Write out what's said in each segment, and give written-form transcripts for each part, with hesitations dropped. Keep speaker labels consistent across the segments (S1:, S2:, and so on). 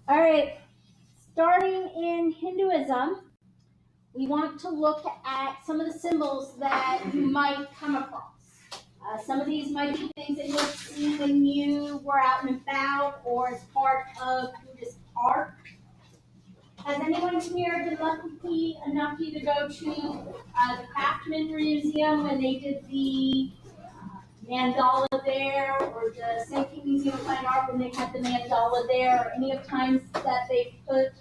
S1: All right, starting in Hinduism, we want to look at some of the symbols that you might come across. Some of these might be things that you'll see when you were out and about or as part of Buddhist art. Has anyone here been lucky enough to go to the Craftsman Museum when they did the mandala there, or the Sankey Museum of Fine Art when they had the mandala there, or any of times that they put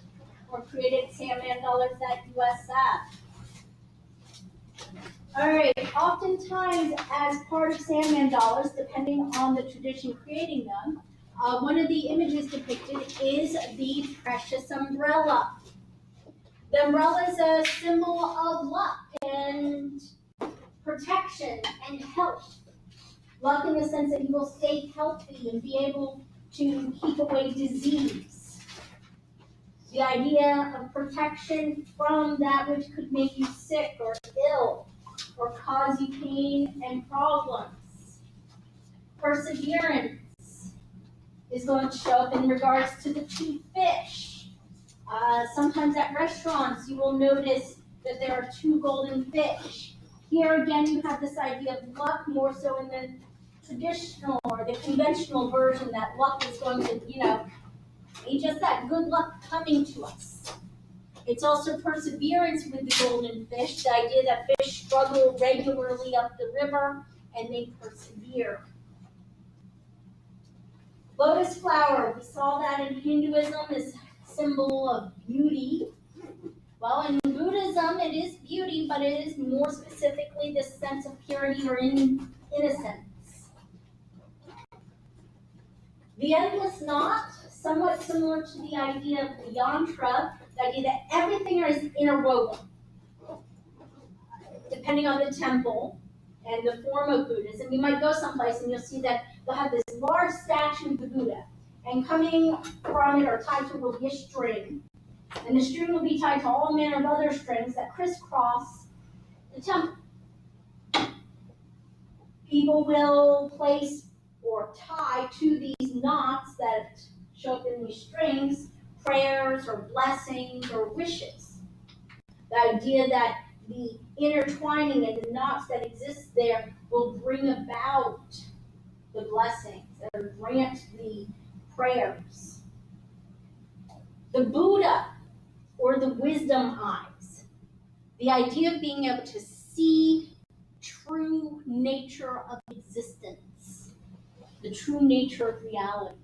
S1: or created sand mandalas at USF? All right, oftentimes as part of sand mandalas, depending on the tradition creating them, one of the images depicted is the precious umbrella. The umbrella is a symbol of luck and protection and health. Luck in the sense that you will stay healthy and be able to keep away disease. The idea of protection from that which could make you sick or ill or cause you pain and problems. Perseverance is going to show up in regards to the two fish. Sometimes at restaurants you will notice that there are two golden fish. Here again you have this idea of luck more so in the traditional or the conventional version that luck is going to, be just that good luck coming to us. It's also perseverance with the golden fish, the idea that fish struggle regularly up the river and they persevere. Lotus flower, we saw that in Hinduism as symbol of beauty. Well, in Buddhism, it is beauty, but it is more specifically this sense of purity or innocence. The endless knot, somewhat similar to the idea of the yantra, the idea that everything is interwoven. Depending on the temple and the form of Buddhism, you might go someplace and you'll see that they'll have this large statue of the Buddha, and coming from it or tied to it will be a string. And the string will be tied to all manner of other strings that crisscross the temple. People will place or tie to these knots that show up in these strings prayers or blessings or wishes. The idea that the intertwining and the knots that exist there will bring about the blessings or grant the prayers. The Buddha, or the wisdom eyes, the idea of being able to see true nature of existence, the true nature of reality,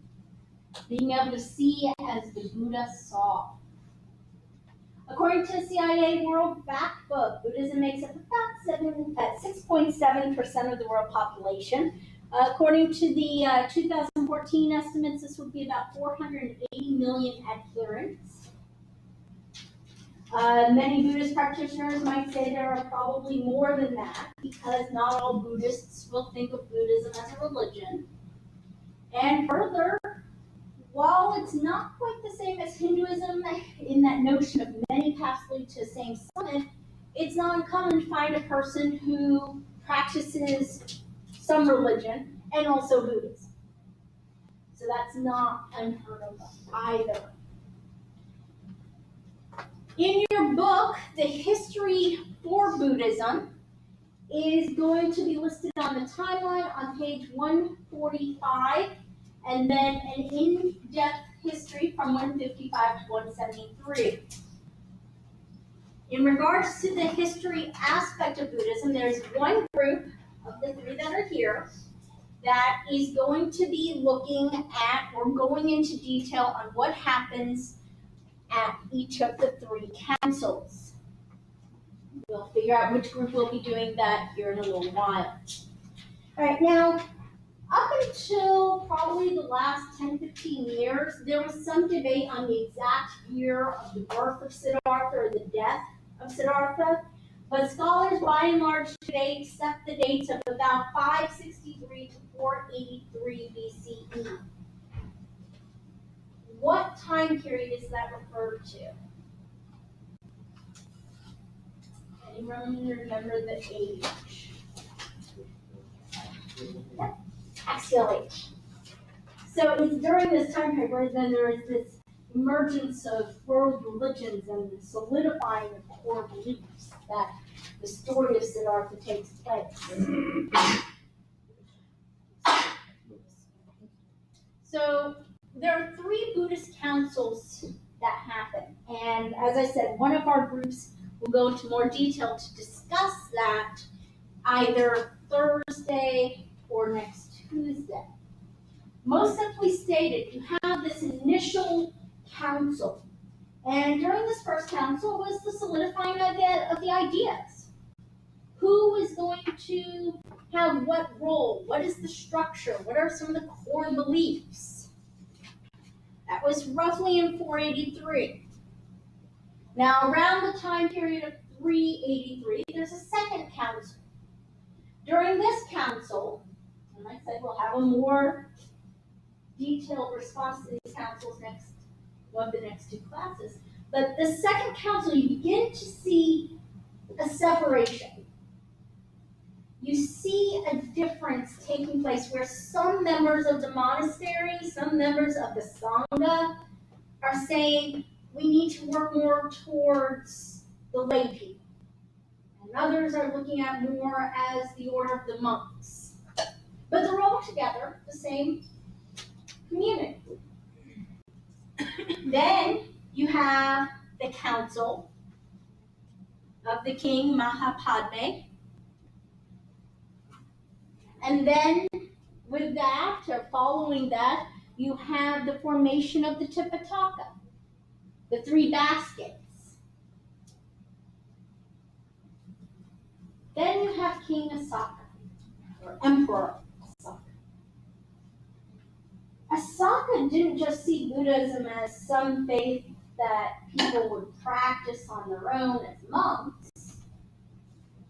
S1: being able to see as the Buddha saw. According to the CIA World Factbook, Buddhism makes up about 6.7% of the world population. According to the 2014 estimates, this would be about 480 million adherents. Many Buddhist practitioners might say there are probably more than that, because not all Buddhists will think of Buddhism as a religion. And further, while it's not quite the same as Hinduism in that notion of many paths lead to the same summit, it's not uncommon to find a person who practices some religion and also Buddhism. So that's not unheard of either. In your book, the history for Buddhism is going to be listed on the timeline on page 145, and then an in-depth history from 155 to 173. In regards to the history aspect of Buddhism, there's one group of the three that are here that is going to be looking at or going into detail on what happens at each of the three councils. We'll figure out which group will be doing that here in a little while. All right, now, up until probably the last 10-15 years, there was some debate on the exact year of the birth of Siddhartha or the death of Siddhartha, but scholars by and large today accept the dates of about 563 to 483 BCE. What time period is that referred to? Anyone remember the age? Axial age. So it's during this time period where then there is this emergence of world religions and the solidifying of core beliefs that the story of Siddhartha takes place. So there are 3 Buddhist councils that happen. And as I said, one of our groups will go into more detail to discuss that either Thursday or next Tuesday. Most simply stated, you have this initial council. And during this first council was the solidifying of the ideas. Who is going to have what role? What is the structure? What are some of the core beliefs? That was roughly in 483. Now, around the time period of 383, there's a second council. During this council, and like I said, we'll have a more detailed response to these councils next, of the next 2 classes. But the second council, you begin to see a separation. You see a difference taking place where some members of the monastery, some members of the Sangha are saying we need to work more towards the lay people. And others are looking at more as the order of the monks. But they're all together, the same community. Then you have the council of the king Mahapadme. And then with that, or following that, you have the formation of the Tipitaka, the 3 baskets. Then you have King Asaka, or Emperor Asaka. Asaka didn't just see Buddhism as some faith that people would practice on their own as monks.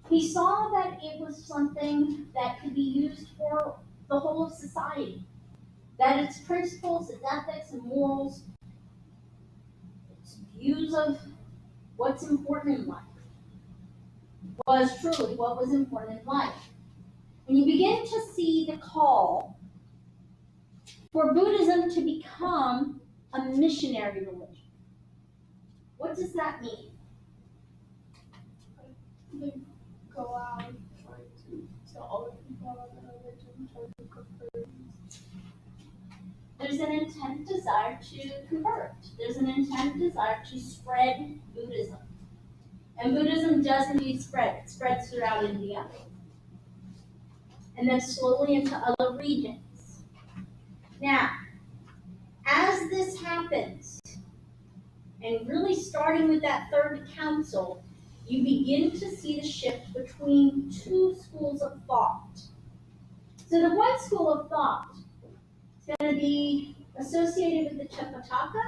S1: He saw that it was something that could be used for the whole of society, that its principles, its ethics and morals, its views of what's important in life was truly what was important in life. And you begin to see the call for Buddhism to become a missionary religion. What does that mean?
S2: They go out and try to tell other people about the religion, try to convert.
S1: There's an intent desire to convert. There's an intent desire to spread Buddhism. And Buddhism does indeed spread. It spreads throughout India. And then slowly into other regions. Now, as this happens, and really starting with that third council, you begin to see the shift between 2 schools of thought. So the one school of thought is going to be associated with the Tipitaka,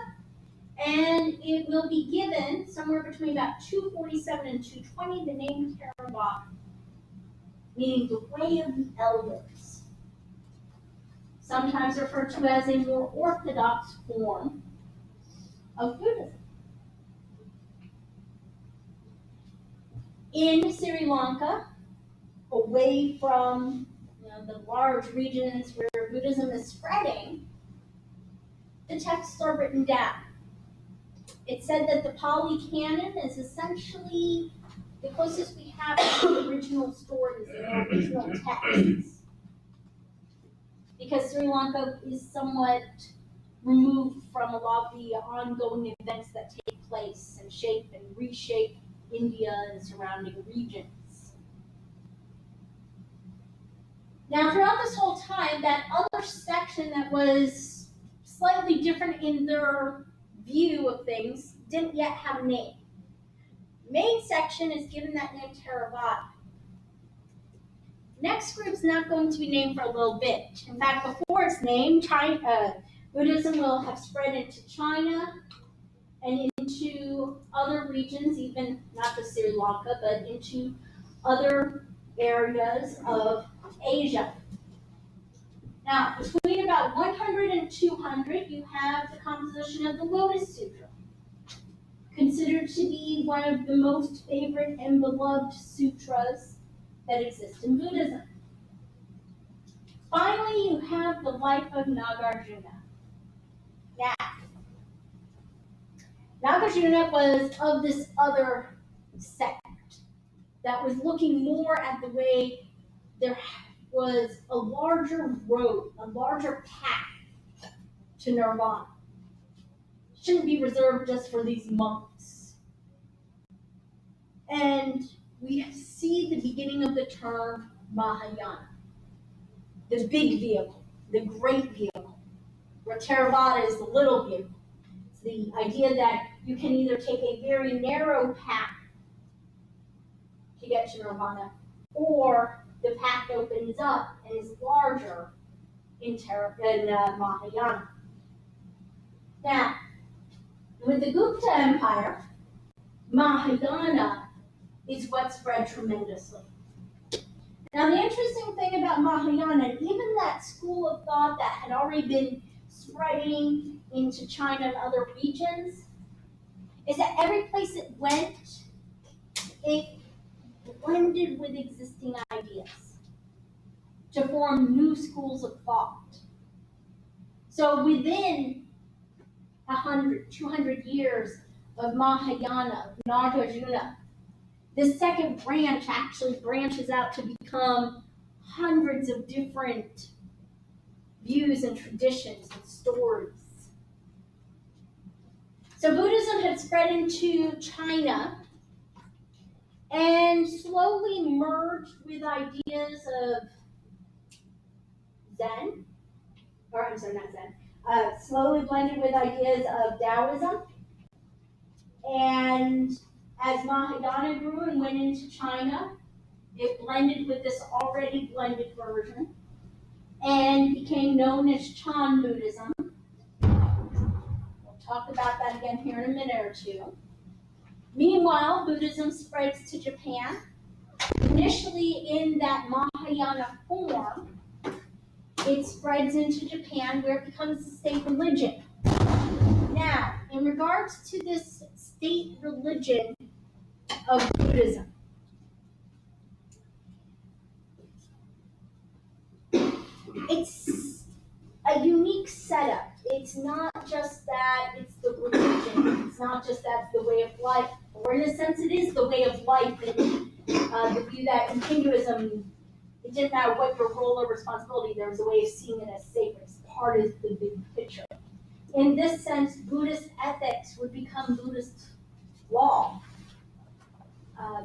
S1: and it will be given somewhere between about 247 and 220 the name Theravada, meaning the way of the elders, sometimes referred to as a more orthodox form of Buddhism. In Sri Lanka, away from the large regions where Buddhism is spreading, the texts are written down. It's said that the Pali Canon is essentially the closest we have to the original stories and the original texts. Because Sri Lanka is somewhat removed from a lot of the ongoing events that take place and shape and reshape India and surrounding regions. Now, throughout this whole time, that other section that was slightly different in their view of things didn't yet have a name. The main section is given that name Theravada. Next group's not going to be named for a little bit. In fact, before it's named, Buddhism will have spread into China and into other regions, even not just Sri Lanka, but into other areas of Asia. Now, between about 100 and 200, you have the composition of the Lotus Sutra, considered to be one of the most favorite and beloved sutras that exist in Buddhism. Finally, you have the life of Nagarjuna. Now, Nagarjuna was of this other sect that was looking more at the way there was a larger road, a larger path to nirvana. Shouldn't be reserved just for these monks. And we see the beginning of the term Mahayana, the big vehicle, the great vehicle, where Theravada is the little vehicle. It's the idea that you can either take a very narrow path to get to nirvana, or the path opens up and is larger in Mahayana. Now, with the Gupta Empire, Mahayana is what spread tremendously. Now, the interesting thing about Mahayana, and even that school of thought that had already been spreading into China and other regions, is that every place it went, it blended with existing ideas to form new schools of thought. So within 100, 200 years of Mahayana, of Nagarjuna, this second branch actually branches out to become hundreds of different views and traditions and stories. So Buddhism had spread into China and slowly merged with ideas of Zen, or I'm sorry, not Zen, slowly blended with ideas of Taoism. And as Mahayana grew and went into China, it blended with this already blended version and became known as Chan Buddhism. We'll talk about that again here in a minute or two. Meanwhile, Buddhism spreads to Japan, initially in that Mahayana form. It spreads into Japan where it becomes the state religion. Now, in regards to this state religion of Buddhism, it's a unique setup. It's not just that it's the religion. It's not just that's the way of life. Or in a sense, it is the way of life. And the view that in Hinduism, it didn't matter what your role or responsibility, there was a way of seeing it as sacred. It's part of the big picture. In this sense, Buddhist ethics would become Buddhist law.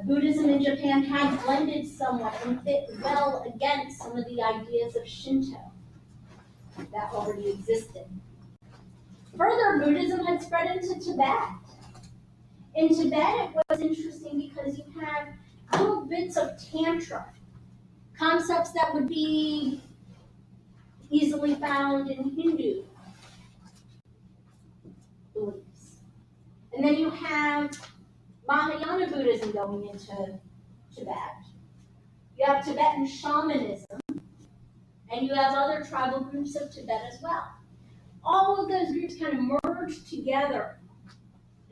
S1: Buddhism in Japan had blended somewhat and fit well against some of the ideas of Shinto that already existed. Further, Buddhism had spread into Tibet. In Tibet, it was interesting because you have little bits of Tantra, concepts that would be easily found in Hindu beliefs. And then you have Mahayana Buddhism going into Tibet. You have Tibetan shamanism, and you have other tribal groups of Tibet as well. All of those groups kind of merge together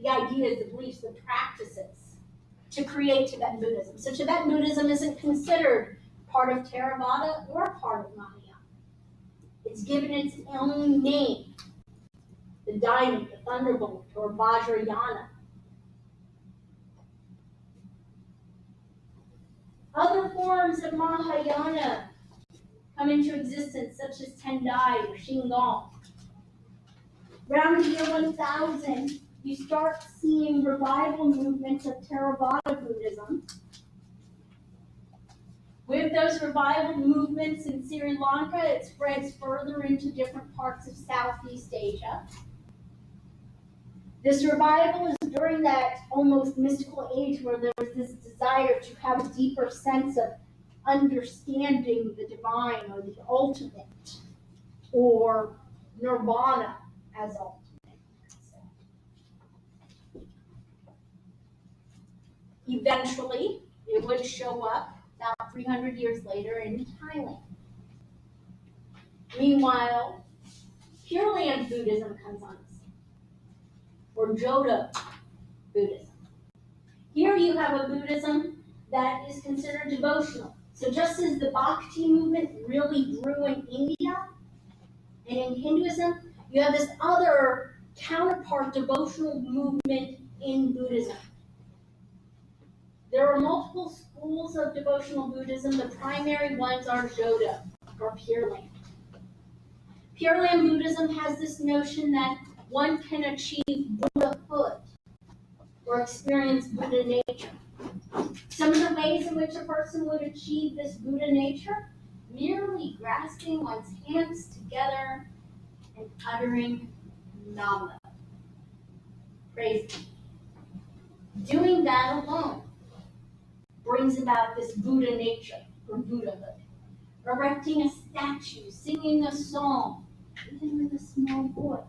S1: the ideas, the beliefs, the practices to create Tibetan Buddhism. So Tibetan Buddhism isn't considered part of Theravada or part of Mahayana. It's given its own name, the diamond, the thunderbolt, or Vajrayana. Other forms of Mahayana come into existence, such as Tendai or Shingon. Around the year 1000, you start seeing revival movements of Theravada Buddhism. With those revival movements in Sri Lanka, it spreads further into different parts of Southeast Asia. This revival is during that almost mystical age where there was this desire to have a deeper sense of understanding the divine or the ultimate, or nirvana as ultimate. Eventually, it would show up about 300 years later in Thailand. Meanwhile, Pure Land Buddhism comes on the scene, or Jodo Buddhism. Here you have a Buddhism that is considered devotional. So just as the Bhakti movement really grew in India and in Hinduism, you have this other counterpart devotional movement in Buddhism. There are multiple schools of devotional Buddhism. The primary ones are Jodo, or Pure Land. Pure Land Buddhism has this notion that one can achieve Buddhahood or experience Buddha nature. Some of the ways in which a person would achieve this Buddha nature: merely grasping one's hands together and uttering Nama. Praise God. Doing that alone brings about this Buddha nature or Buddhahood. Erecting a statue, singing a song, even with a small voice,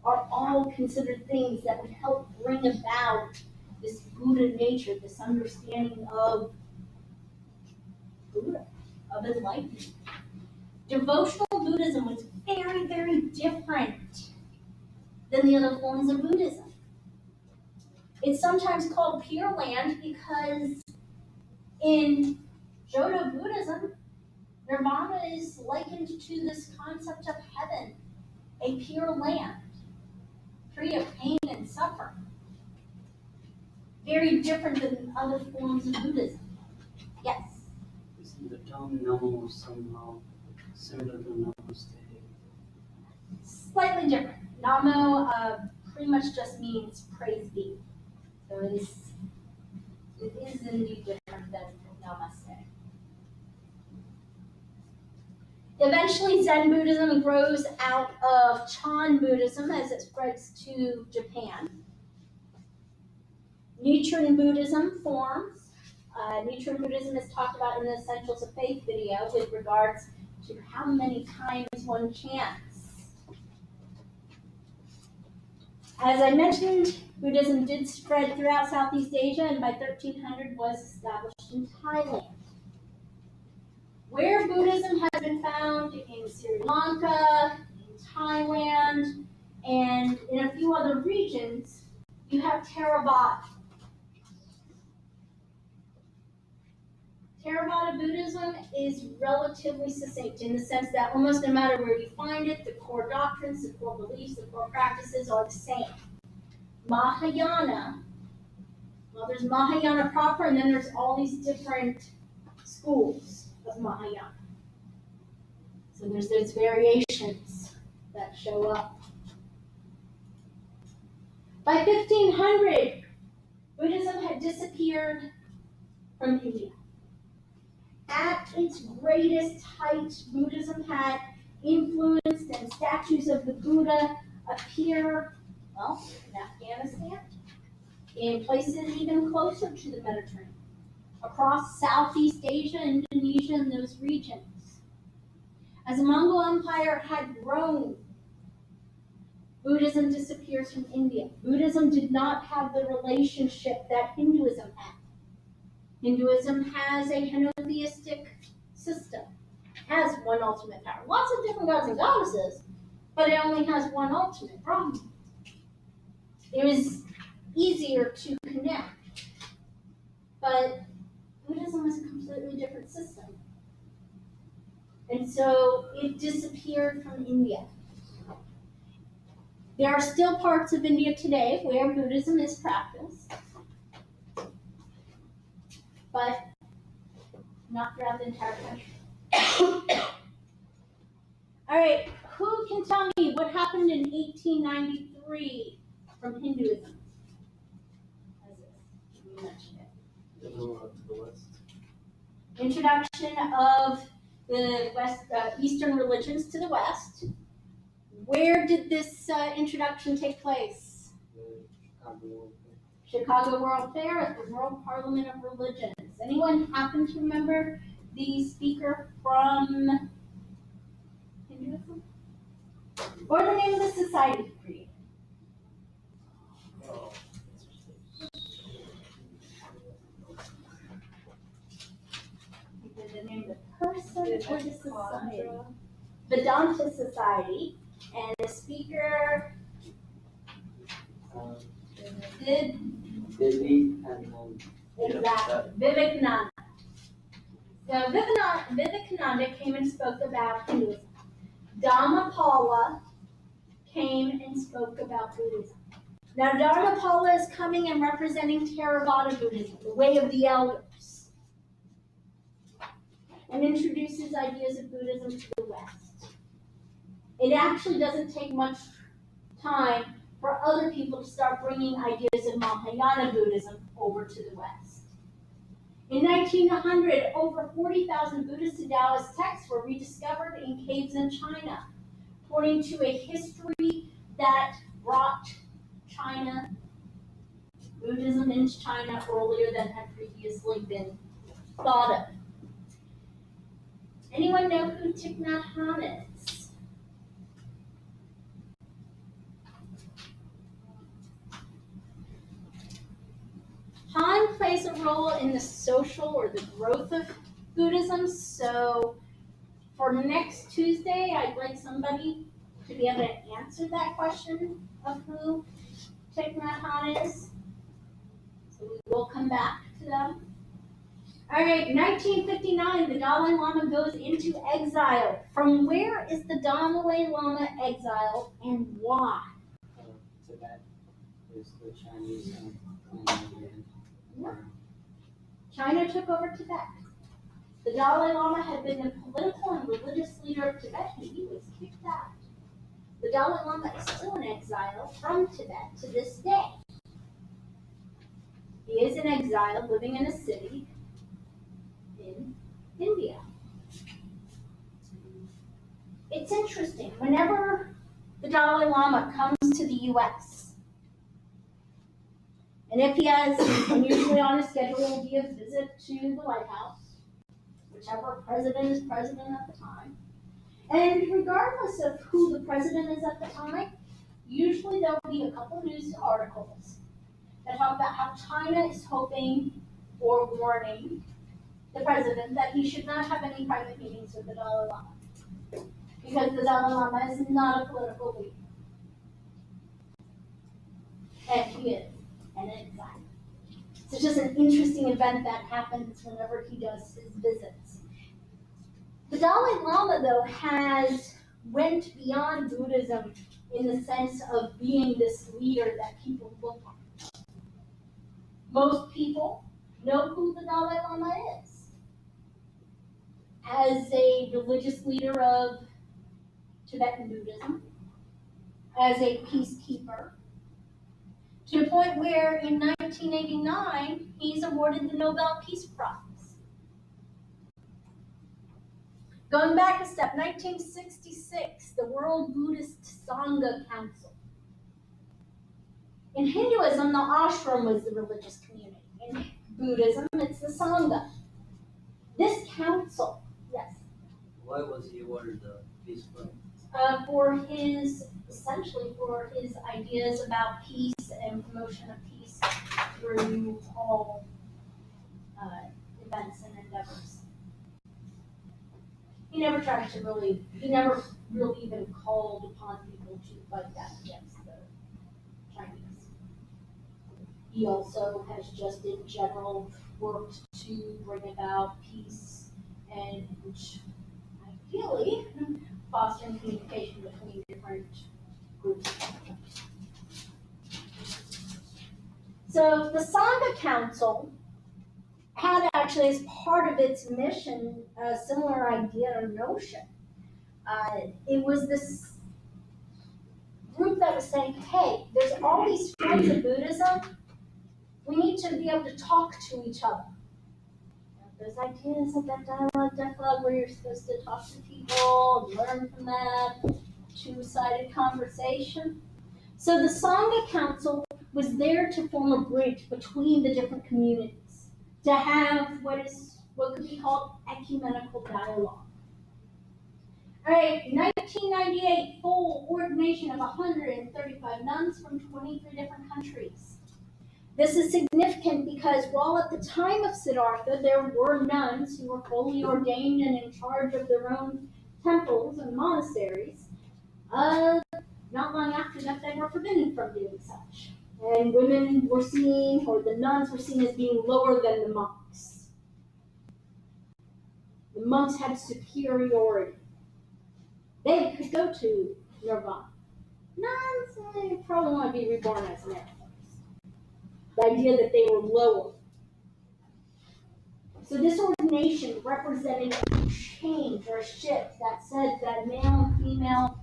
S1: are all considered things that would help bring about this Buddha nature, this understanding of Buddha, of enlightenment. Devotional Buddhism was very, very different than the other forms of Buddhism. It's sometimes called Pure Land because in Jodo Buddhism, Nirvana is likened to this concept of heaven, a pure land, free of pain and suffering. Very different than other forms of Buddhism. Yes?
S3: Isn't the term Namo somehow similar to Namaste?
S1: Slightly different. Namo pretty much just means praise be. So it is indeed different than Namaste. Eventually, Zen Buddhism grows out of Chan Buddhism as it spreads to Japan. Nichiren Buddhism forms. Nichiren Buddhism is talked about in the Essentials of Faith video with regards to how many times one chants. As I mentioned, Buddhism did spread throughout Southeast Asia and by 1300 was established in Thailand. Where Buddhism has been found in Sri Lanka, in Thailand, and in a few other regions, you have Theravada. Theravada Buddhism is relatively succinct in the sense that almost no matter where you find it, the core doctrines, the core beliefs, the core practices are the same. Mahayana, well, there's Mahayana proper, and then there's all these different schools of Mahayana. So there's those variations that show up. By 1500, Buddhism had disappeared from India. At its greatest height, Buddhism had influenced and statues of the Buddha appear, well, in Afghanistan, in places even closer to the Mediterranean, across Southeast Asia, Indonesia, and those regions. As the Mongol Empire had grown, Buddhism disappears from India. Buddhism did not have the relationship that Hinduism had. Hinduism has a henotheistic system. It has one ultimate power. Lots of different gods and goddesses, but it only has one ultimate problem. It was easier to connect, but Buddhism was a completely different system. And so it disappeared from India. There are still parts of India today where Buddhism is practiced, but not throughout the entire country. All right, who can tell me what happened in 1893 from Hinduism? You mentioned it.
S3: To the west.
S1: Introduction of the Eastern religions to the West. Where did this introduction take place?
S3: The Chicago World Fair.
S1: Chicago World Fair at the World Parliament of Religions. Anyone happen to remember the speaker from Hinduism? Or the name of the society he created?
S3: Oh.
S1: Either the name of the person or the society. Vedanta Society, and the speaker did
S3: Delhi and
S1: exactly Vivekananda. So Vivekananda came and spoke about Hinduism. Dhammapala came and spoke about Buddhism. Now, Dharmapala is coming and representing Theravada Buddhism, the way of the elders, and introduces ideas of Buddhism to the West. It actually doesn't take much time for other people to start bringing ideas of Mahayana Buddhism over to the West. In 1900, over 40,000 Buddhist and Taoist texts were rediscovered in caves in China, according to a history that brought China, Buddhism into China earlier than had previously been thought of. Anyone know who Thich Nhat Hanh is? Han plays a role in the social or the growth of Buddhism. So for next Tuesday, I'd like somebody to be able to answer that question of who Thich Nhat Hanh is. So we will come back to them. All right, 1959, the Dalai Lama goes into exile. From where is the Dalai Lama exiled and why?
S3: Tibet is the Chinese land.
S1: China took over Tibet. The Dalai Lama had been a political and religious leader of Tibet, and he was kicked out. The Dalai Lama is still in exile from Tibet to this day. He is in exile, living in a city in India. It's interesting. Whenever the Dalai Lama comes to the U.S., and if he has, and usually on his schedule will be a visit to the White House, whichever president is president at the time. And regardless of who the president is at the time, usually there'll be a couple news articles that talk about how China is hoping or warning the president that he should not have any private meetings with the Dalai Lama. Because the Dalai Lama is not a political leader. And he is an exile. So it's just an interesting event that happens whenever he does his visits. The Dalai Lama, though, went beyond Buddhism in the sense of being this leader that people look at. Most people know who the Dalai Lama is as a religious leader of Tibetan Buddhism, as a peacekeeper, to the point where in 1989 he's awarded the Nobel Peace Prize. Going back a step, 1966, the World Buddhist Sangha Council. In Hinduism, the ashram was the religious community. In Buddhism, it's the Sangha. This council, yes?
S3: Why was he awarded the Peace Prize?
S1: Essentially for his ideas about peace and promotion of peace through all events and endeavors. He never really even called upon people to fight that against the Chinese. He also has just in general worked to bring about peace and ideally fostering communication between different groups. So the Sangha Council had actually as part of its mission a similar idea or notion. It was this group that was saying, hey, there's all these forms of Buddhism, we need to be able to talk to each other. There's ideas of that dialogue where you're supposed to talk to people, learn from them, two-sided conversation. So the Sangha Council was there to form a bridge between the different communities, to have what could be called ecumenical dialogue. All right, 1998, full ordination of 135 nuns from 23 different countries. This is significant because while at the time of Siddhartha there were nuns who were fully ordained and in charge of their own temples and monasteries, not long after that they were forbidden from doing such. And women were seen, or the nuns were seen as being lower than the monks. The monks had superiority. They could go to Nirvana. No, you probably want to be reborn as an air force. The idea that they were lower. So this ordination represented a change or a shift that said that male and female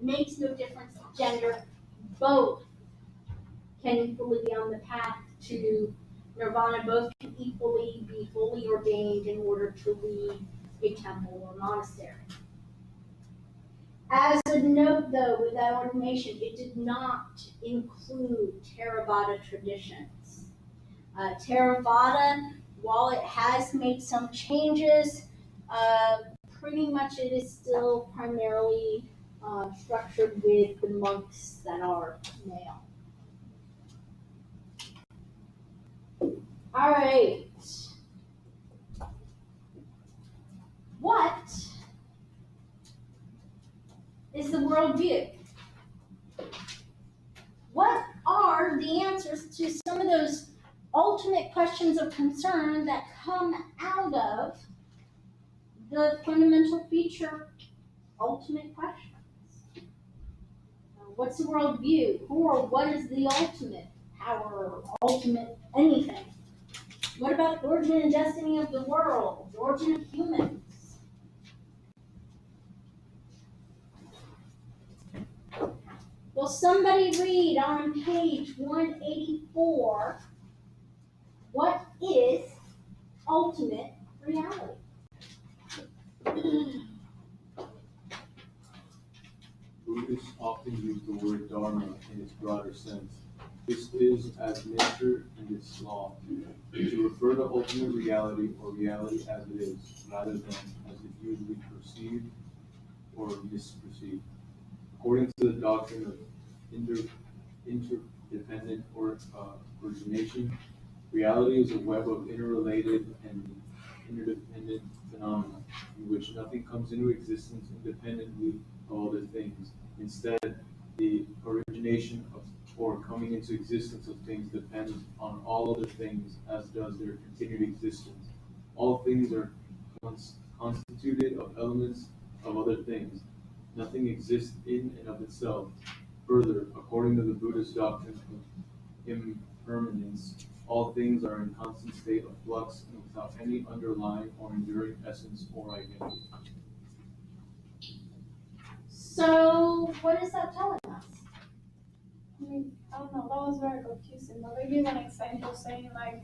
S1: makes no difference in gender. Both can equally be on the path to nirvana. Both can equally be fully ordained in order to lead a temple or monastery. As a note, though, with that ordination, it did not include Theravada traditions. Theravada, while it has made some changes, pretty much it is still primarily structured with the monks that are male. All right. What is the worldview? What are the answers to some of those ultimate questions of concern that come out of the fundamental feature ultimate questions? What's the worldview? Or what is the ultimate power or ultimate anything? What about the origin and destiny of the world? The origin of humans? Will somebody read on page 184, what is ultimate reality?
S4: Buddhists often use the word dharma in its broader sense. This is as nature and its law, to refer to ultimate reality or reality as it is, rather than as it usually perceived or misperceived. According to the doctrine of interdependent origination, reality is a web of interrelated and interdependent phenomena, in which nothing comes into existence independently of other things. Instead, the origination of or coming into existence of things depends on all other things, as does their continued existence. All things are constituted of elements of other things. Nothing exists in and of itself. Further, according to the Buddhist doctrine of impermanence, all things are in constant state of flux and without any underlying or enduring essence or identity.
S1: So, what is that telling us?
S2: I mean, I don't know, that was very confusing, but maybe an example saying like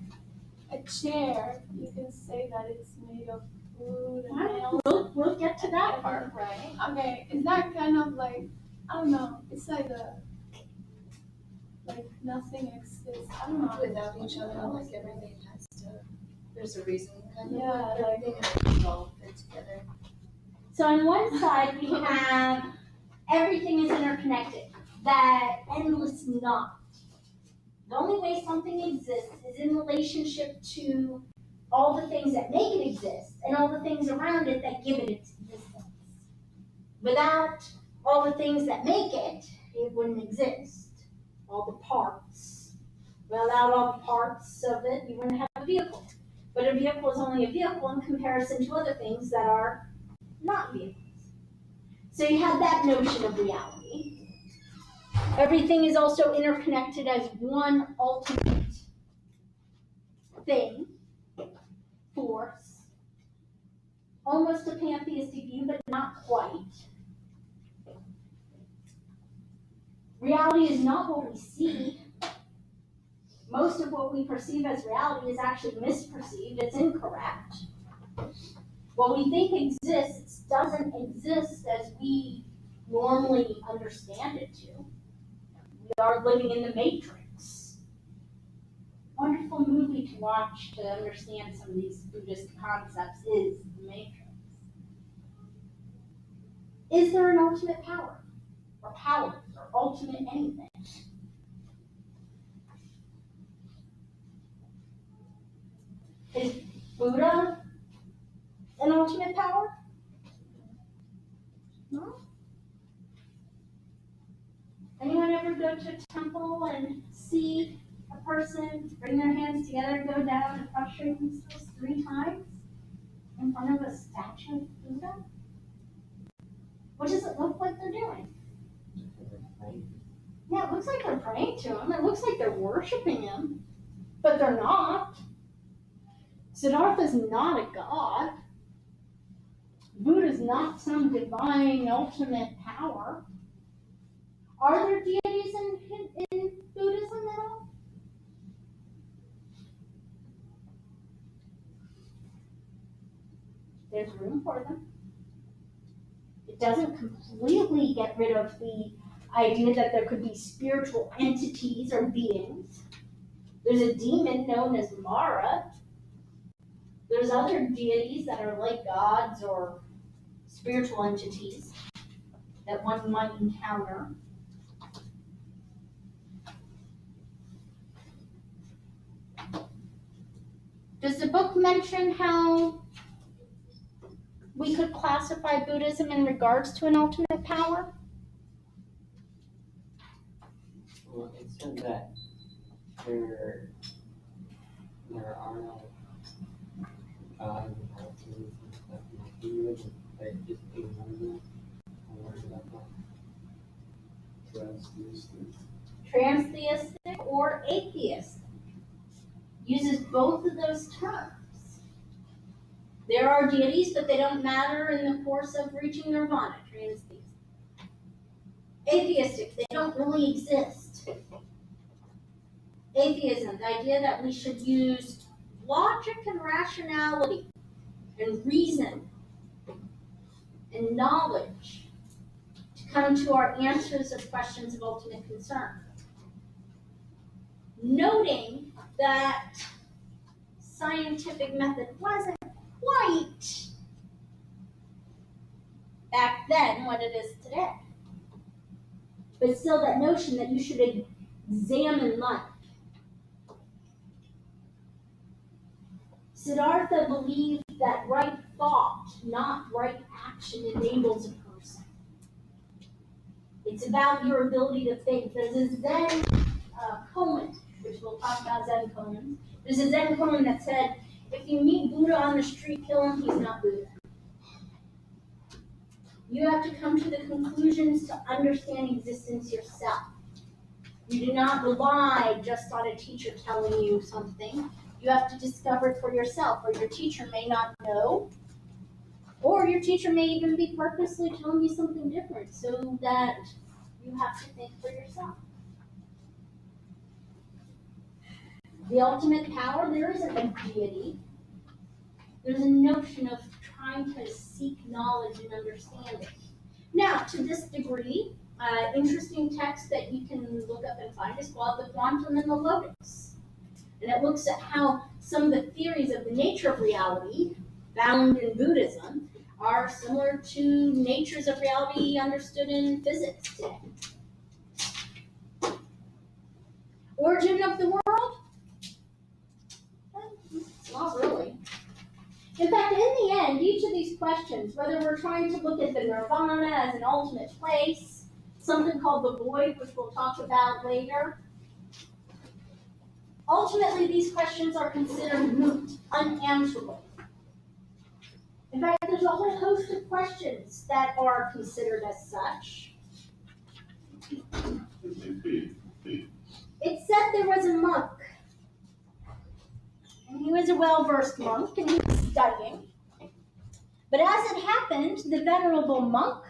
S2: a chair, you can say that it's made of wood and nails.
S1: We'll get to that part, right?
S2: Okay, is that kind of like, I don't know, it's like like nothing exists, I don't know.
S5: Without each other, like everything has to, there's a reason kind of,
S2: Yeah,
S5: like
S2: like-
S5: everything has to all fit together.
S1: So on one side we have everything is interconnected, that endless knot. The only way something exists is in relationship to all the things that make it exist and all the things around it that give it its existence. Without all the things that make it, it wouldn't exist. All the parts. Without all the parts of it, you wouldn't have a vehicle. But a vehicle is only a vehicle in comparison to other things that are not vehicles. So you have that notion of reality. Everything is also interconnected as one ultimate thing, force. Almost a pantheistic view, but not quite. Reality is not what we see. Most of what we perceive as reality is actually misperceived, it's incorrect. What we think exists doesn't exist as we normally understand it to. We are living in the Matrix. Wonderful movie to watch to understand some of these Buddhist concepts is The Matrix. Is there an ultimate power? Or powers? Or ultimate anything? Is Buddha an ultimate power? No? Anyone ever go to a temple and see a person bring their hands together, go down and prostrate themselves 3 times in front of a statue of Buddha? What does it look like they're doing? Yeah, it looks like they're praying to him. It looks like they're worshiping him, but they're not. Siddhartha's not a god. Buddha's not some divine ultimate power. Are there deities in Buddhism at all? There's room for them. It doesn't completely get rid of the idea that there could be spiritual entities or beings. There's a demon known as Mara. There's other deities that are like gods or spiritual entities that one might encounter. Does the book mention how we could classify Buddhism in regards to an ultimate power?
S3: Well, it said that there are no gods and altars and stuff in Hinduism, but just ignore them. I'm worried about that.
S1: Transtheistic or atheistic. Uses both of those terms. There are deities, but they don't matter in the course of reaching nirvana. Transtheistic. Atheistic, they don't really exist. Atheism, the idea that we should use logic and rationality and reason and knowledge to come to our answers of questions of ultimate concern. Noting that scientific method wasn't quite back then what it is today. But still that notion that you should examine life. Siddhartha believed that right thought, not right action, enables a person. It's about your ability to think. There's a Zen koan, which we'll talk about Zen koans. There's a Zen koan that said, if you meet Buddha on the street, kill him, he's not Buddha. You have to come to the conclusions to understand existence yourself. You do not rely just on a teacher telling you something. You have to discover it for yourself, or your teacher may not know, or your teacher may even be purposely telling you something different so that you have to think for yourself. The ultimate power, there isn't a deity. There's a notion of trying to seek knowledge and understanding. Now, to this degree, interesting text that you can look up and find is called The Quantum and the Lotus. And it looks at how some of the theories of the nature of reality found in Buddhism are similar to natures of reality understood in physics today. Origin of the world? Not really. In fact, in the end, each of these questions, whether we're trying to look at the nirvana as an ultimate place, something called the void, which we'll talk about later, ultimately these questions are considered moot, unanswerable. In fact, there's a whole host of questions that are considered as such. It said there was a monk, and he was a well-versed monk, and he was studying. But as it happened, the venerable monk,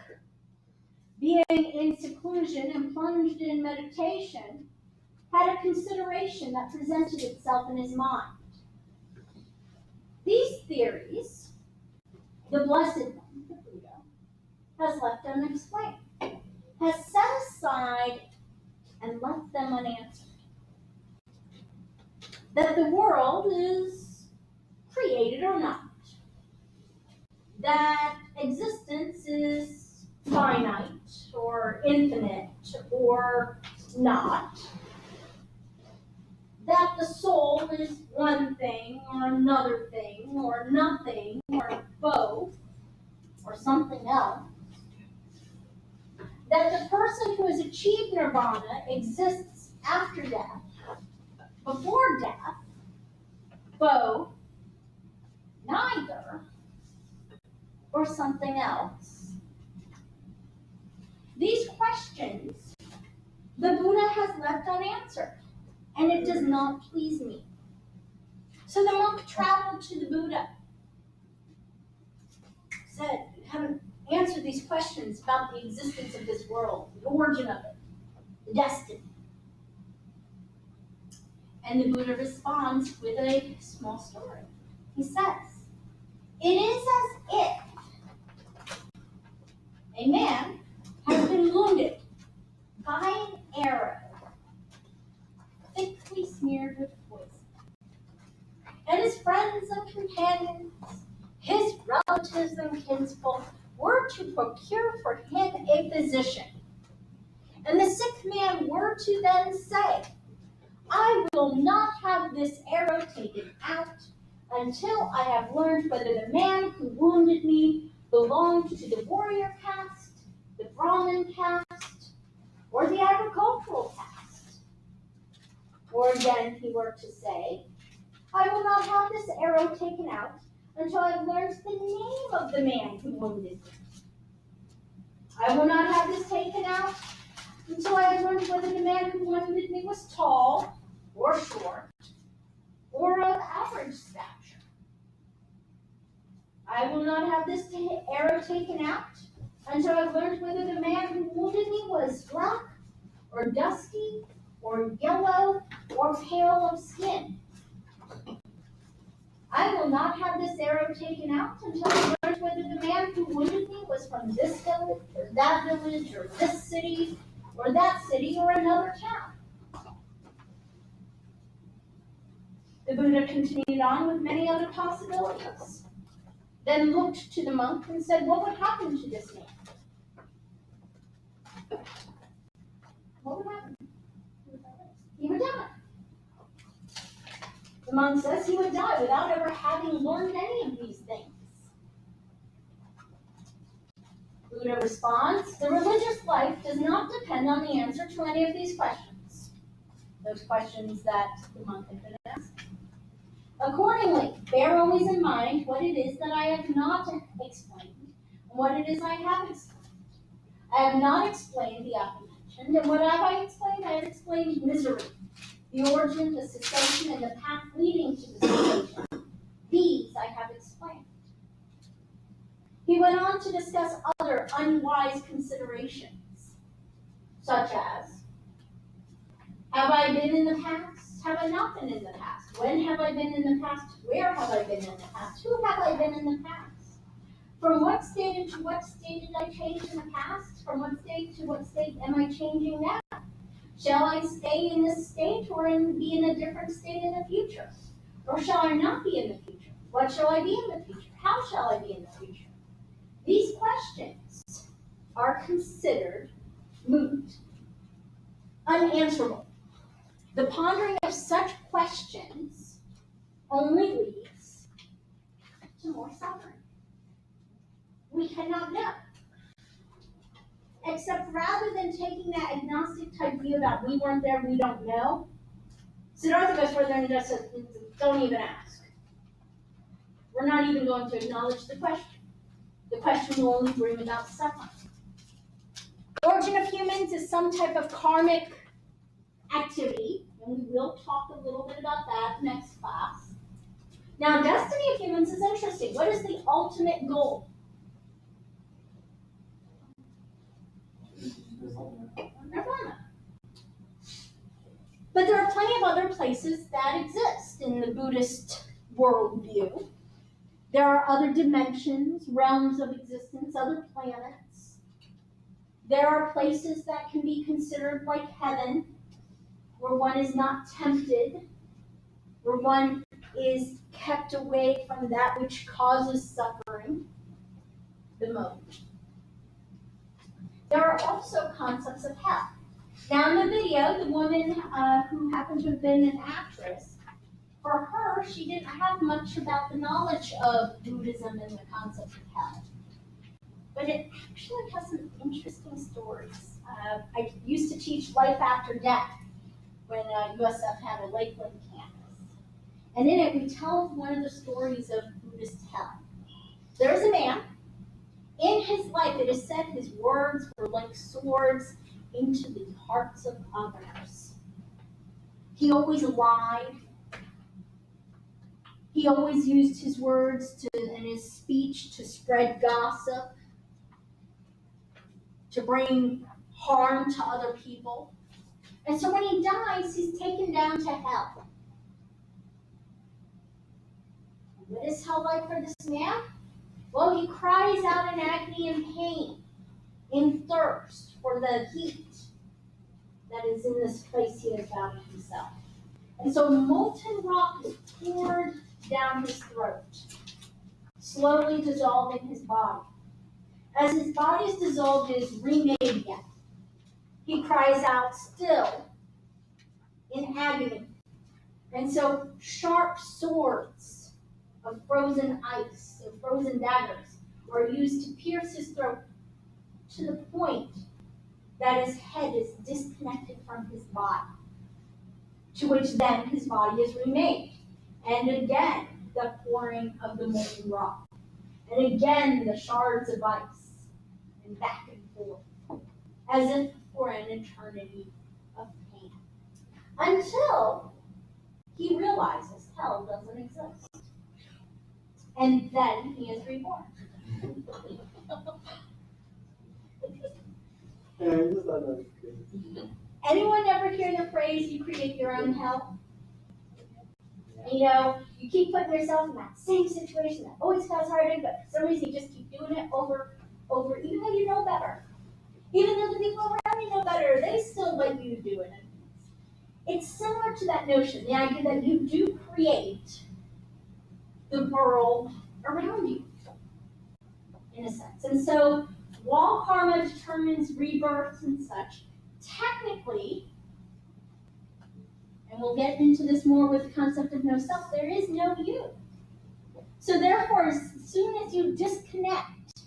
S1: being in seclusion and plunged in meditation, had a consideration that presented itself in his mind. These theories, the Blessed One, the Buddha, has left unexplained, has set aside and left them unanswered. That the world is created or not. That existence is finite or infinite or not. That the soul is one thing or another thing or nothing or both or something else. That the person who has achieved nirvana exists after death, before death, both, neither, or something else. These questions questions the Buddha has left unanswered, and it does not please me. So the monk traveled to the Buddha, said, "You haven't answered these questions about the existence of this world, the origin of it, the destiny." And the Buddha responds with a small story. He says, "It is as if a man has been wounded by an arrow thickly smeared with poison. And his friends and companions, his relatives and kinsfolk were to procure for him a physician. And the sick man were to then say, 'I will not have this arrow taken out until I have learned whether the man who wounded me belonged to the warrior caste, the Brahmin caste, or the agricultural caste.' Or again, he were to say, 'I will not have this arrow taken out until I have learned the name of the man who wounded me. I will not have this taken out until I have learned whether the man who wounded me was tall or short or of average stature. I will not have this arrow taken out until I have learned whether the man who wounded me was black or dusky or yellow or pale of skin. I will not have this arrow taken out until I learned whether the man who wounded me was from this village or that village or this city or that city or another town.' The Buddha continued on with many other possibilities, then looked to the monk and said, 'What would happen to this man?' What would happen? He would die. The monk says he would die without ever having learned any of these things. Buddha responds, 'The religious life does not depend on the answer to any of these questions.' Those questions that the monk had been asked. 'Accordingly, bear always in mind what it is that I have not explained, and what it is I have explained. I have not explained the apprehension, and what have I explained? I have explained misery, the origin, the cessation, and the path leading to the cessation. These I have explained.' He went on to discuss other unwise considerations, such as, 'Have I been in the past? Have I not been in the past? When have I been in the past? Where have I been in the past? Who have I been in the past? From what state into what state did I change in the past? From what state to what state am I changing now? Shall I stay in this state or be in a different state in the future? Or shall I not be in the future? What shall I be in the future? How shall I be in the future?' These questions are considered moot, unanswerable. The pondering of such questions only leads to more suffering. We cannot know. Except rather than taking that agnostic type view that we weren't there, we don't know, Siddhartha goes further and just says, don't even ask. We're not even going to acknowledge the question. The question will only bring about suffering. Origin of humans is some type of karmic activity, and we will talk a little bit about that next class. Now, destiny of humans is interesting. What is the ultimate goal? Nirvana. But there are plenty of other places that exist in the Buddhist worldview. There are other dimensions, realms of existence, other planets. There are places that can be considered like heaven, where one is not tempted, where one is kept away from that which causes suffering the most. There are also concepts of hell. Now in the video, the woman who happened to have been an actress, for her, she didn't have much about the knowledge of Buddhism and the concept of hell. But it actually has some interesting stories. I used to teach life after death when USF had a Lakeland campus. And in it, we tell one of the stories of Buddhist hell. There is a man. In his life, it is said his words were like swords into the hearts of others. He always lied. He always used his words and his speech to spread gossip, to bring harm to other people. And so when he dies, he's taken down to hell. What is hell like for this man? Well, he cries out in agony and pain, in thirst for the heat that is in this place he has found himself. And so molten rock is poured down his throat, slowly dissolving his body. As his body is dissolved, it is remade again. He cries out still in agony. And so sharp swords of frozen ice, of frozen daggers, are used to pierce his throat to the point that his head is disconnected from his body, to which then his body is remade. And again, the pouring of the molten rock. And again, the shards of ice, and back and forth, as if for an eternity of pain. Until he realizes hell doesn't exist. And then he is reborn. Anyone ever hear the phrase, you create your own hell? You know, you keep putting yourself in that same situation that always feels hard, but for some reason you just keep doing it over, even though you know better. Even though the people around you know better, they still let you do it. It's similar to that notion, the idea that you do create the world around you, in a sense. And so, while karma determines rebirths and such, technically, and we'll get into this more with the concept of no self, there is no you. So therefore, as soon as you disconnect,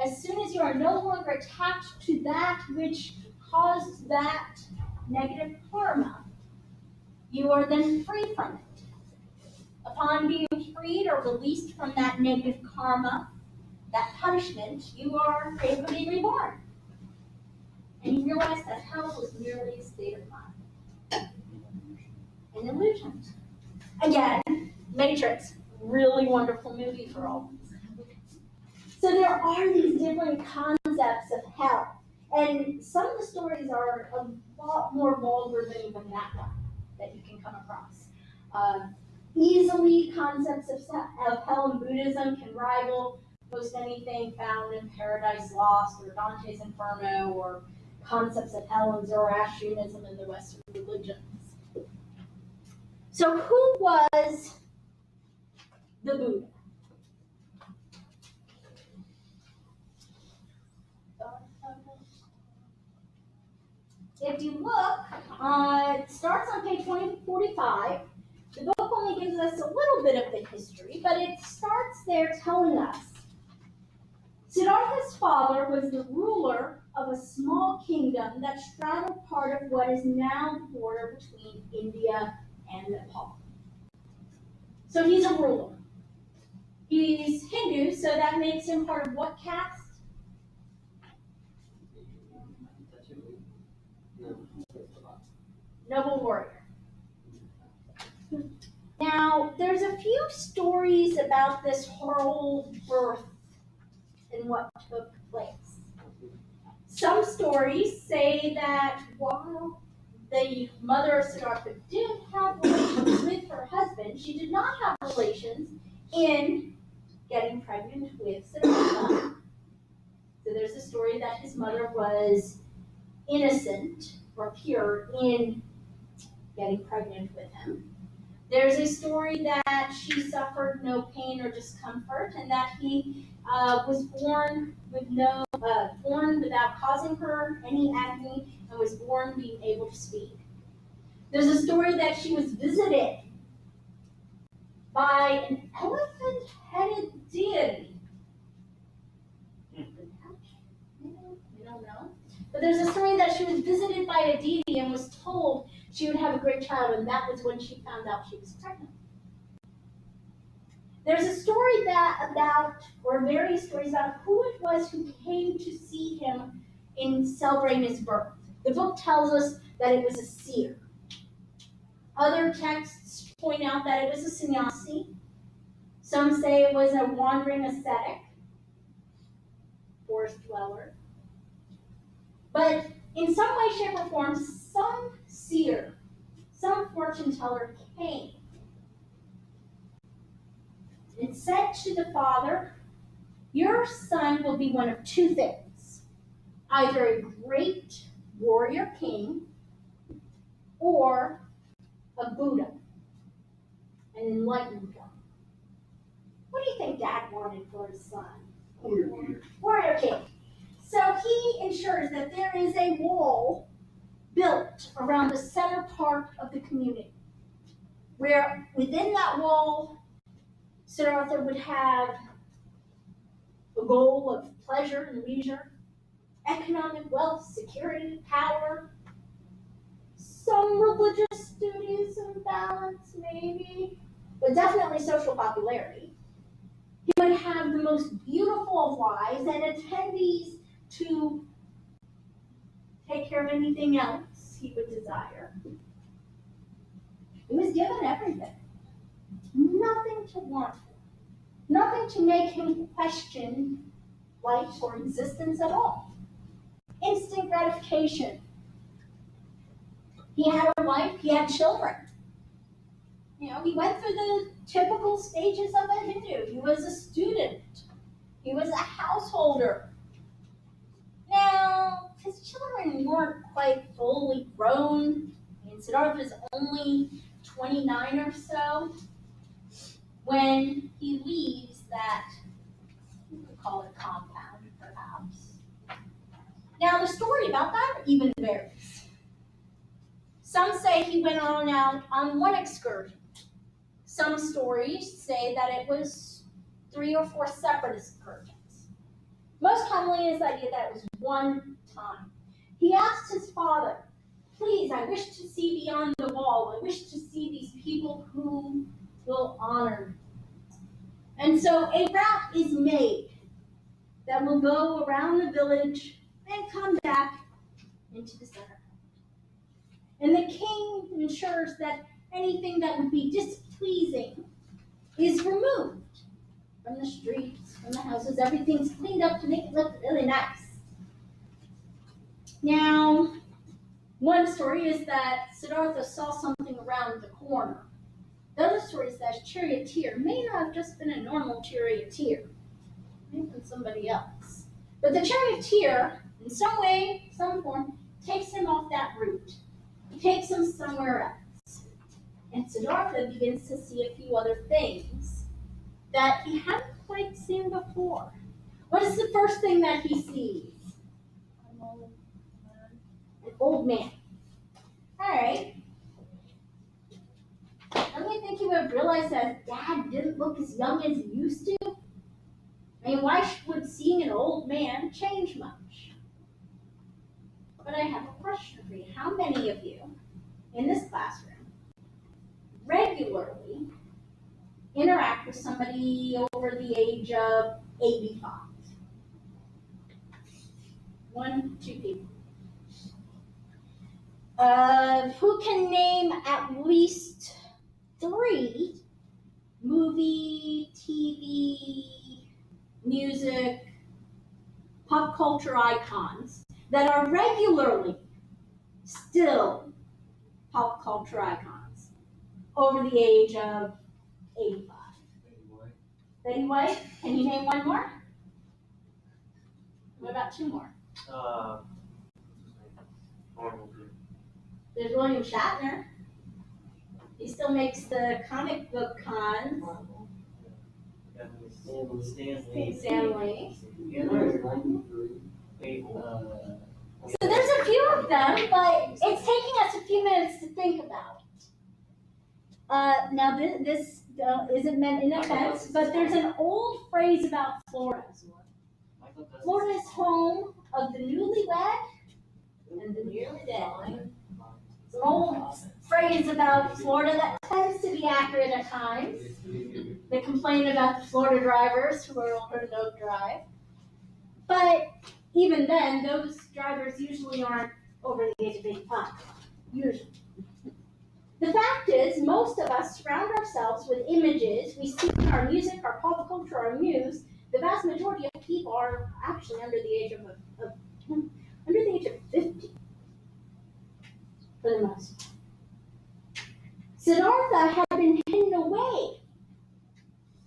S1: as soon as you are no longer attached to that which caused that negative karma, you are then free from it. Upon being freed or released from that negative karma, that punishment, you are able to be reborn. And you realize that hell was merely a state of mind. An illusion. Again, Matrix, really wonderful movie for all of us. So there are these different concepts of hell. And some of the stories are a lot more vulgar than even that one that you can come across. Easily, concepts of hell in Buddhism can rival most anything found in Paradise Lost or Dante's Inferno or concepts of hell in Zoroastrianism and the Western religions. So who was the Buddha? If you look, it starts on page 2045. The book only gives us a little bit of the history, but it starts there telling us Siddhartha's father was the ruler of a small kingdom that straddled part of what is now the border between India and Nepal. So he's a ruler. He's Hindu, so that makes him part of what caste? Noble warrior. Now, there's a few stories about this whole birth and what took place. Some stories say that while the mother of Siddhartha did have relations with her husband, she did not have relations in getting pregnant with Siddhartha. So there's a story that his mother was innocent or pure in getting pregnant with him. There's a story that she suffered no pain or discomfort, and that he was born without causing her any agony, and was born being able to speak. There's a story that she was visited by an elephant-headed deity. We don't know. But there's a story that she was visited by a deity and was told she would have a great child, and that was when she found out she was pregnant. There's a story various stories about who it was who came to see him in celebrating his birth. The book tells us that it was a seer. Other texts point out that it was a sannyasi. Some say it was a wandering ascetic, forest dweller. But in some way, shape, or form, some seer, some fortune teller came and said to the father, your son will be one of two things, either a great warrior king or a Buddha, an enlightened one. What do you think Dad wanted for his son? Warrior king. So he ensures that there is a wall built around the center part of the community, where within that wall, Siddhartha would have a goal of pleasure and leisure, economic wealth, security, power, some religious duties and balance maybe, but definitely social popularity. He would have the most beautiful of wives and attendees to take care of anything else he would desire. He was given everything. Nothing to want for. Nothing to make him question life or existence at all. Instant gratification. He had a wife, he had children. You know, he went through the typical stages of a Hindu. He was a student. He was a householder. Now, his children weren't quite fully grown. I mean, Siddhartha was only 29 or so when he leaves that, we could call it compound, perhaps. Now, the story about that even varies. Some say he went on out on one excursion. Some stories say that it was 3 or 4 separate excursions. Most commonly is the idea that it was one time. He asked his father, please, I wish to see beyond the wall. I wish to see these people who will honor me. And so a route is made that will go around the village and come back into the center. And the king ensures that anything that would be displeasing is removed from the streets, from the houses. Everything's cleaned up to make it look really nice. Now, one story is that Siddhartha saw something around the corner. The other story says charioteer may not have just been a normal charioteer. It may have been somebody else. But the charioteer, in some way, some form, takes him off that route. He takes him somewhere else. And Siddhartha begins to see a few other things that he hadn't quite seen before. What is the first thing that he sees?
S2: An old man.
S1: An old man. All right. Don't you think he would have realized that Dad didn't look as young as he used to? I mean, why would seeing an old man change much? But I have a question for you. How many of you in this classroom regularly interact with somebody over the age of 85? 1, 2 people. Who can name at least 3 movie, TV, music, pop culture icons that are regularly still pop culture icons over the age of 85? Betty White? Can you name one more? What about 2 more? There's William Shatner. He still makes the comic book cons. Stanley. So there's a few of them, but it's taking us a few minutes to think about. Now this isn't meant in offense, but there's an old phrase about Florida. Florida is home of the newlywed and the nearly dead. It's an old phrase about Florida that tends to be accurate at times. They complain about the Florida drivers who are older and don't drive. But even then, those drivers usually aren't over the age of 85, usually. The fact is, most of us surround ourselves with images we see in our music, our pop culture, our news. The vast majority of people are actually under the age of 50, for the most part. Siddhartha had been hidden away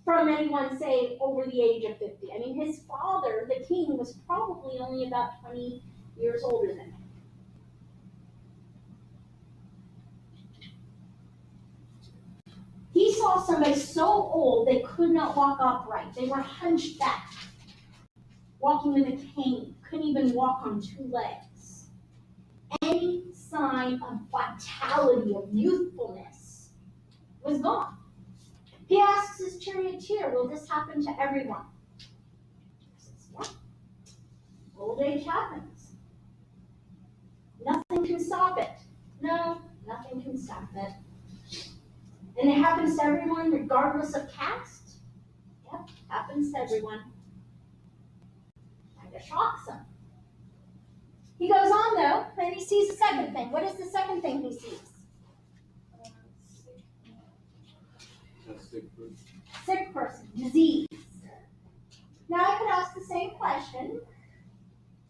S1: from anyone, say, over the age of 50. I mean, his father, the king, was probably only about 20 years older than him. He saw somebody so old they could not walk upright. They were hunched back, walking with a cane, couldn't even walk on two legs. Any sign of vitality, of youthfulness, was gone. He asks his charioteer, will this happen to everyone? He says, yeah. Old age happens. Nothing can stop it. No, nothing can stop it. And it happens to everyone regardless of caste? Yep, happens to everyone. Kind of shocks him. He goes on though, and he sees the second thing. What is the second thing he sees?
S4: A sick person.
S1: Sick person, disease. Now I could ask the same question.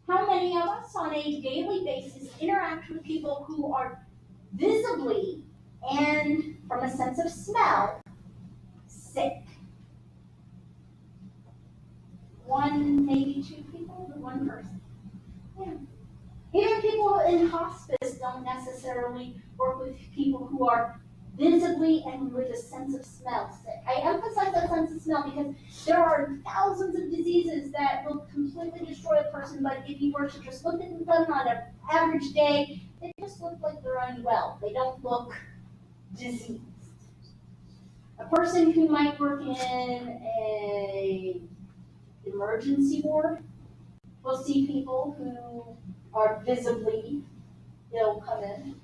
S1: How many of us on a daily basis interact with people who are visibly and from a sense of smell sick? One, maybe two people, or one person. Yeah. Even people in hospice don't necessarily work with people who are visibly and with a sense of smell sick. I emphasize that sense of smell because there are thousands of diseases that will completely destroy a person, but if you were to just look at them on an average day, they just look like they're unwell. They don't look diseased. A person who might work in a emergency ward will see people who are visibly ill come in.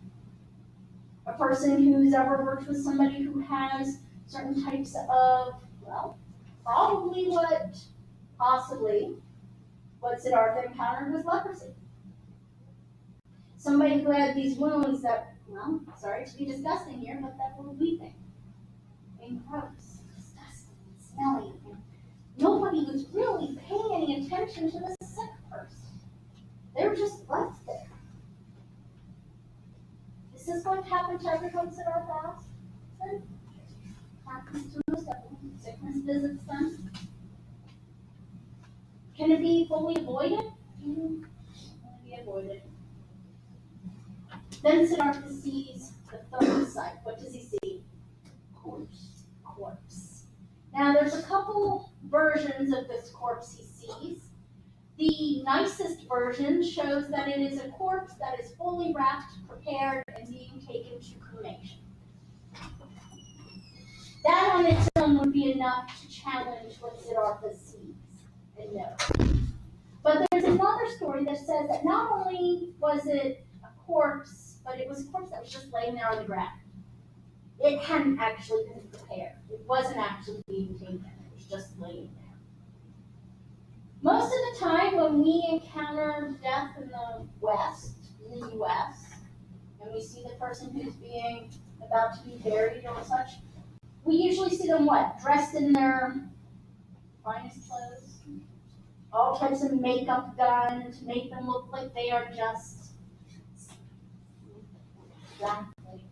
S1: A person who's ever worked with somebody who has certain types of, well, possibly what Siddhartha encountered was leprosy. Somebody who had these wounds that, well, sorry to be disgusting here, but that were weeping and gross, disgusting, smelly. And nobody was really paying any attention to the sick person. They were just left there. Is this going to happen to everyone, Siddhartha asked? Happens to most of them. Sickness visits them. Can it be fully avoided? Can it be avoided? Then Siddhartha sees the third sight. What does he see? Corpse. Now there's a couple versions of this corpse he sees. The nicest version shows that it is a corpse that is fully wrapped, prepared, and being taken to cremation. That on its own would be enough to challenge what Siddhartha sees and knows. But there's another story that says that not only was it a corpse, but it was a corpse that was just laying there on the ground. It hadn't actually been prepared. It wasn't actually being taken. It was just laying there. Most of the time when we encounter death in the West, in the US, and we see the person who's being about to be buried or such, we usually see them what? Dressed in their finest clothes, all types of makeup done to make them look like they are just exactly.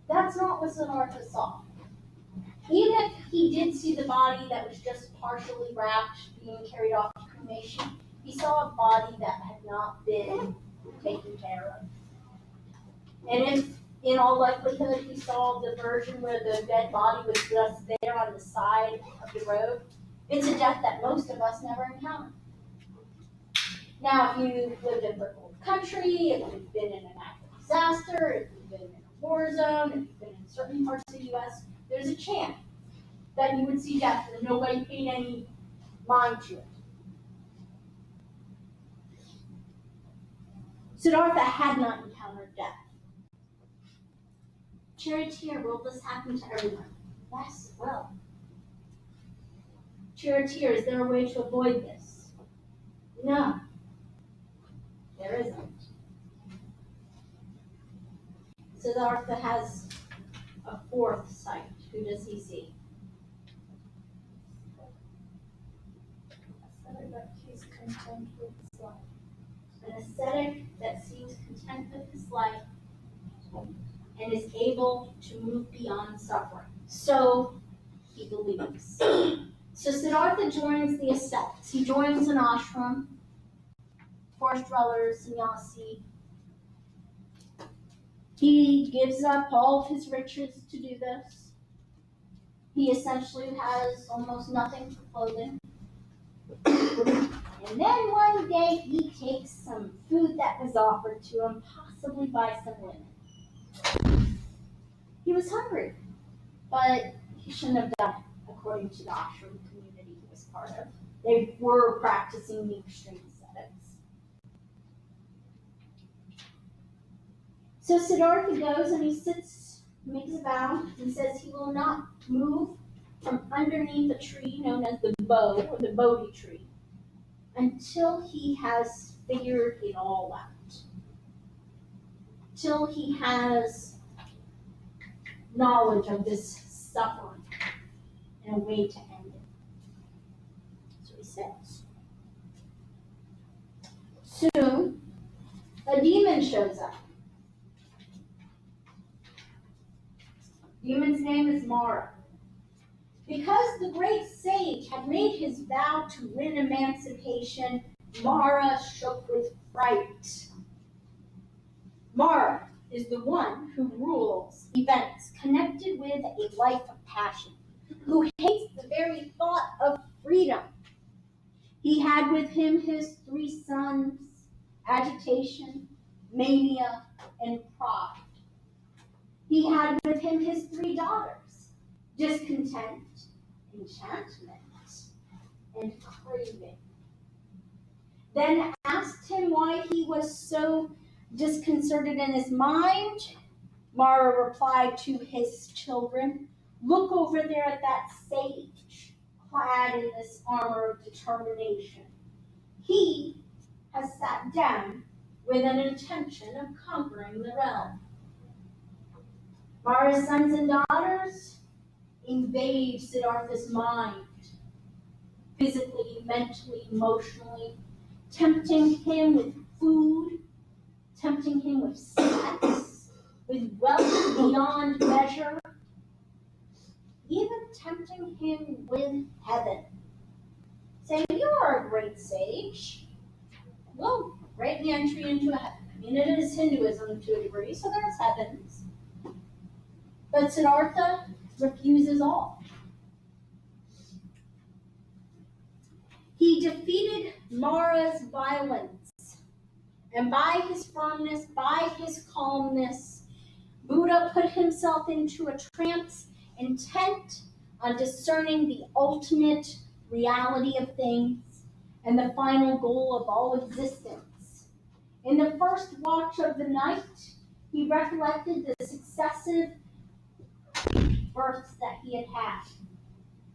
S1: That's not what Siddhartha saw. Even if he did see the body that was just partially wrapped, being carried off to cremation, he saw a body that had not been taken care of. And if, in all likelihood, he saw the version where the dead body was just there on the side of the road, it's a death that most of us never encounter. Now, if you've lived in third world country, if you've been in a natural disaster, if you've been in a war zone, if you've been in certain parts of the US, there's a chance that you would see death and nobody paid any mind to it. Siddhartha had not encountered death. Charioteer, will this happen to everyone? Yes, it will. Charioteer, is there a way to avoid this? No, there isn't. Siddhartha has a fourth sight. Who does he see?
S2: Ascetic that he's content with his life.
S1: An ascetic that seems content with his life and is able to move beyond suffering. So he believes. So Siddhartha joins the ascetics. He joins an ashram, forest dweller, sannyasi. He gives up all of his riches to do this. He essentially has almost nothing for clothing. And then one day he takes some food that was offered to him, possibly by some women. He was hungry, but he shouldn't have done it, according to the ashram community he was part of. They were practicing the extreme ascetics. So Siddhartha goes and he sits, makes a vow, and says he will not move from underneath a tree known as the Bo, or the Bodhi tree, until he has figured it all out. Till he has knowledge of this suffering and a way to end it. So he sits. Soon, a demon shows up. Demon's name is Mara. Because the great sage had made his vow to win emancipation, Mara shook with fright. Mara is the one who rules events connected with a life of passion, who hates the very thought of freedom. He had with him his 3 sons, agitation, mania, and pride. He had with him his 3 daughters, discontent, enchantment, and craving. Then asked him why he was so disconcerted in his mind. Mara replied to his children, "Look over there at that sage, clad in this armor of determination. He has sat down with an intention of conquering the realm." Mara's sons and daughters invade Siddhartha's mind, physically, mentally, emotionally, tempting him with food, tempting him with sex, with wealth beyond measure, even tempting him with heaven. Saying, "You are a great sage. Well, grant me entry into a heaven." I mean, it is Hinduism to a degree, so there's heavens. But Siddhartha refuses all. He defeated Mara's violence, and by his firmness, by his calmness, Buddha put himself into a trance intent on discerning the ultimate reality of things and the final goal of all existence. In the first watch of the night, he recollected the successive births that he had had.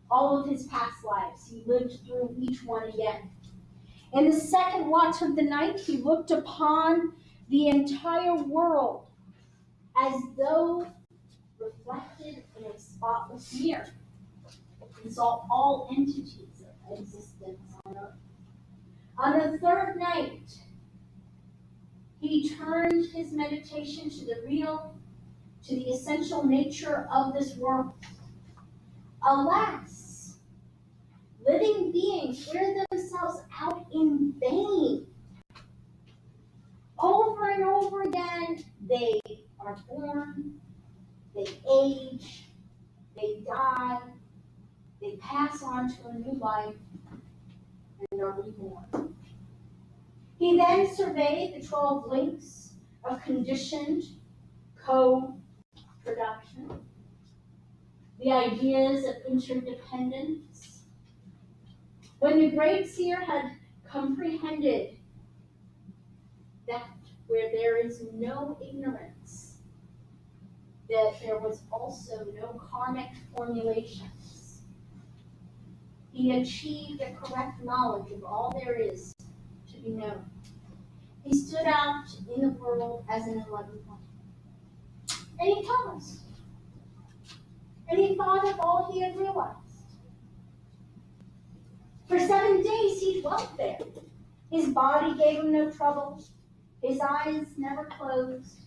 S1: All of his past lives, he lived through each one again. In the second watch of the night, he looked upon the entire world as though reflected in a spotless mirror. He saw all entities of existence on earth. On the third night, he turned his meditation to the real, to the essential nature of this world. Alas, living beings wear themselves out in vain. Over and over again, they are born, they age, they die, they pass on to a new life, and are reborn. He then surveyed the 12 links of conditioned co-production, the ideas of interdependence. When the great seer had comprehended that where there is no ignorance, that there was also no karmic formulations, he achieved a correct knowledge of all there is to be known. He stood out in the world as an enlightened one. And he paused. And he thought of all he had realized. For 7 days he dwelt there. His body gave him no trouble. His eyes never closed.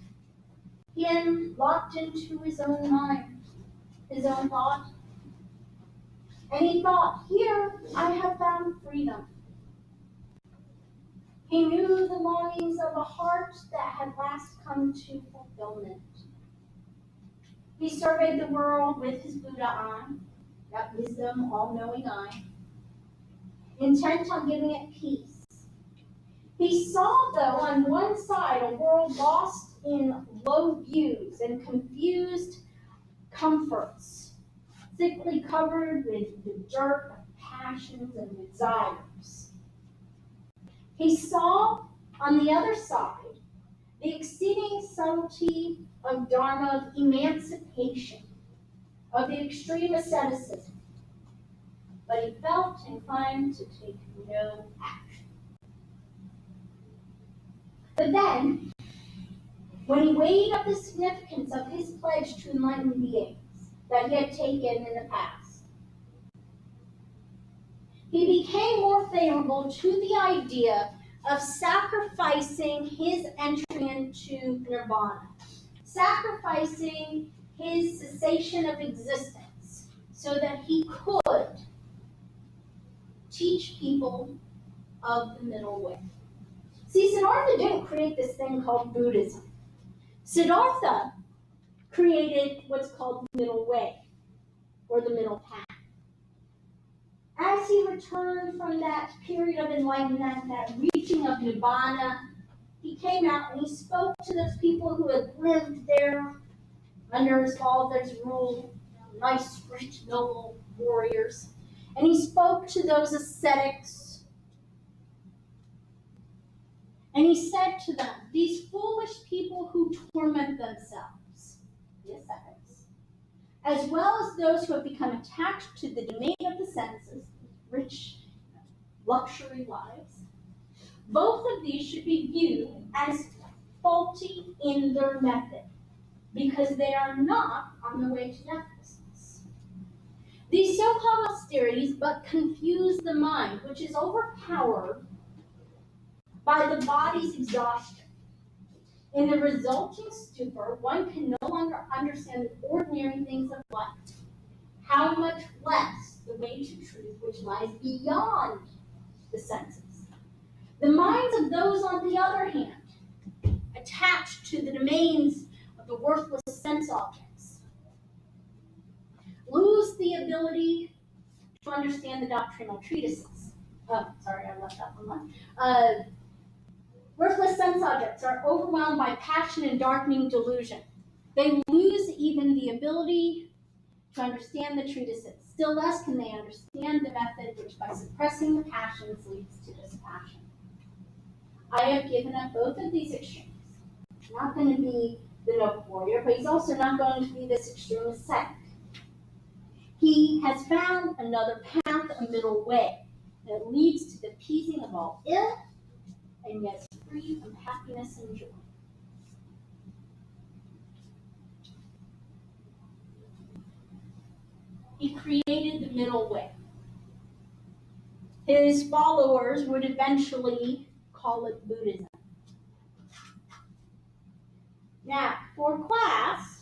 S1: He had locked into his own mind, his own thought. And he thought, here I have found freedom. He knew the longings of a heart that had last come to fulfillment. He surveyed the world with his Buddha eye, that wisdom, all-knowing eye, intent on giving it peace. He saw, though, on one side a world lost in low views and confused comforts, thickly covered with the dirt of passions and desires. He saw, on the other side, the exceeding subtlety of Dharma, of emancipation, of the extreme asceticism, but he felt inclined to take no action. But then, when he weighed up the significance of his pledge to enlightened beings that he had taken in the past, he became more favorable to the idea of sacrificing his entry into nirvana, sacrificing his cessation of existence so that he could teach people of the middle way. See, Siddhartha didn't create this thing called Buddhism. Siddhartha created what's called the middle way, or the middle path. As he returned from that period of enlightenment, that reaching of Nibbana, he came out and he spoke to those people who had lived there under his father's rule, nice, rich, noble warriors. And he spoke to those ascetics. And he said to them, these foolish people who torment themselves, the ascetics, as well as those who have become attached to the domain of the senses, rich luxury lives, both of these should be viewed as faulty in their method, because they are not on the way to deathlessness. These so-called austerities but confuse the mind, which is overpowered by the body's exhaustion. In the resulting stupor, one can no longer understand the ordinary things of life, how much less the way to truth which lies beyond the senses. The minds of those, on the other hand, attached to the domains of the worthless sense objects, lose the ability to understand the doctrinal treatises. Oh, sorry, I left that one left. Worthless sense objects are overwhelmed by passion and darkening delusion. They lose even the ability to understand the treatises. Still less can they understand the method which, by suppressing the passions, leads to dispassion. I have given up both of these extremes. I'm not going to be the noble warrior, but he's also not going to be this extreme ascetic. He has found another path, a middle way, that leads to the appeasing of all ill, and yet free from happiness and joy. He created the middle way. His followers would eventually call it Buddhism. Now, for class,